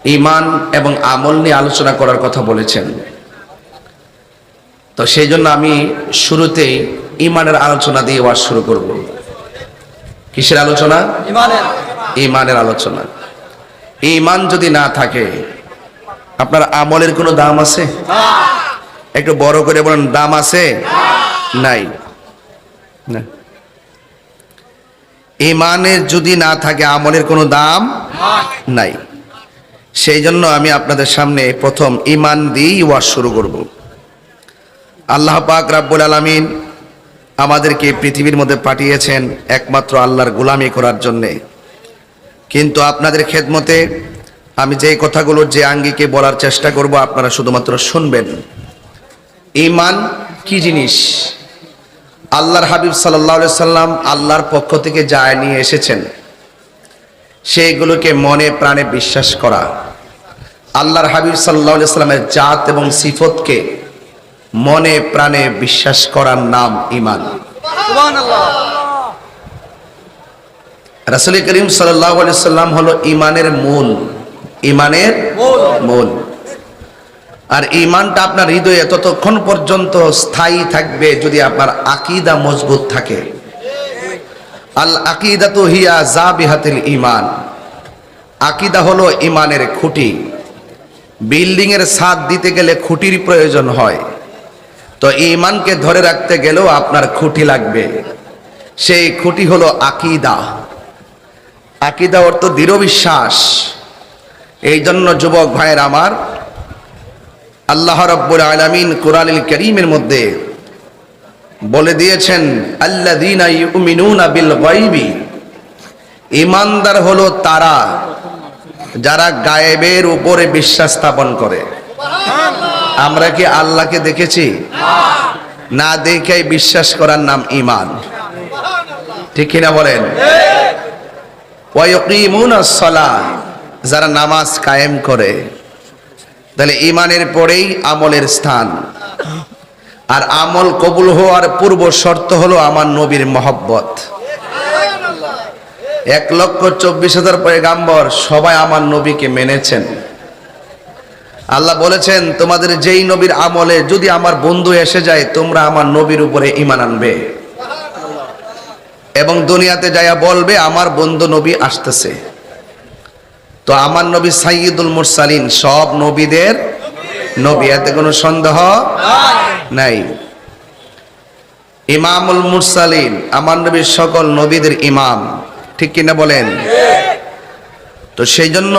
ঈমান এবং আমল নিয়ে আলোচনা করার কথা বলেছেন। তো সেই জন্য আমি শুরুতেই ঈমানের আলোচনা দিয়ে ওয়াজ শুরু করব। কিসের আলোচনা? ঈমানের আলোচনা। ঈমান যদি না থাকে আপনার আমলের কোনো দাম আছে? একটু বড় করে বলেন, দাম আছে? নাই। না, ঈমানের যদি না থাকে আমলের কোনো দাম নাই। সেই জন্য আমি আপনাদের সামনে প্রথম ঈমান দিয়েই ওয়াজ শুরু করব। আল্লাহ পাক রাব্বুল আলামিন আমাদেরকে পৃথিবীর মধ্যে পাঠিয়েছেন একমাত্র আল্লাহর গোলামি করার জন্যে। কিন্তু আপনাদের খেদমতে আমি যে কথাগুলো যে আঙ্গিকে বলার চেষ্টা করব আপনারা শুধুমাত্র শুনবেন। ঈমান কি জিনিস? আল্লাহর হাবিব সাল্লাল্লাহু আলাইহি সাল্লাম আল্লাহর পক্ষ থেকে যা নিয়ে এসেছেন সেইগুলোকে মনে প্রাণে বিশ্বাস করা। আল্লাহর হাবিব সাল্লাল্লাহু আলাইহি সাল্লামের জাত এবং সিফতকে মনে প্রাণে বিশ্বাস করার নাম ঈমান। সুবহানাল্লাহ। রাসূল করিম সাল্লাল্লাহু আলাইহি সাল্লাম হলো ঈমানের মূল। ঈমানের মূল। আর ঈমানটা আপনার হৃদয়ে ততক্ষণ পর্যন্ত স্থায়ী থাকবে যদি আপনার আকীদা মজবুত থাকে। আল আকীদাতু হিয়া যাবিহাতুল ঈমান। আকীদা হলো ঈমানের খুঁটি। বিল্ডিং এর ছাদ দিতে গেলে খুঁটির প্রয়োজন হয়, তো ঈমানকে ধরে রাখতে গেলেও আপনার খুঁটি লাগবে। সেই খুঁটি হলো আকীদা। আকীদা অর্থ দৃঢ় বিশ্বাস। এই জন্য যুবক ভাইয়ের আমার, আল্লাহ রাব্বুল আলামিন কুরআনুল কারীমের মধ্যে বলে দিয়েছেন, আল্লাযীনা ইউমিনুনা বিল গায়বি। ঈমানদার হলো তারা যারা গায়েবের উপরে বিশ্বাস স্থাপন করে। আমরা কি আল্লাহকে দেখেছি? না দেখে বিশ্বাস করার নাম ঈমান। ঠিক কিনা বলেন? ওয়া ইয়াকিমুনাস সালাহ, যারা নামাজ কায়েম করে। তাহলে ঈমানের পরেই আমলের স্থান। আর আমল কবুল হওয়ার পূর্ব শর্ত হলো আমার নবীর মহব্বত। 1,24,000 পয়গাম্বর সবাই আমার নবীকে মেনেছেন। আল্লাহ বলেছেন, তোমাদের যেই নবীর আমলে যদি আমার বন্ধু এসে যায় তোমরা আমার নবীর উপরে ঈমান আনবে এবং দুনিয়াতে যাইয়া বলবে আমার বন্ধু নবী আসতেছে। তো আমার নবী সাইয়্যিদুল মুরসালিন, সব নবীদের নবী, এতে কোনো সন্দেহ নাই। ইমামুল মুরসালিন, আমার নবী সকল নবীদের ইমাম। ঠিক কিনা বলেন? তো সেই জন্য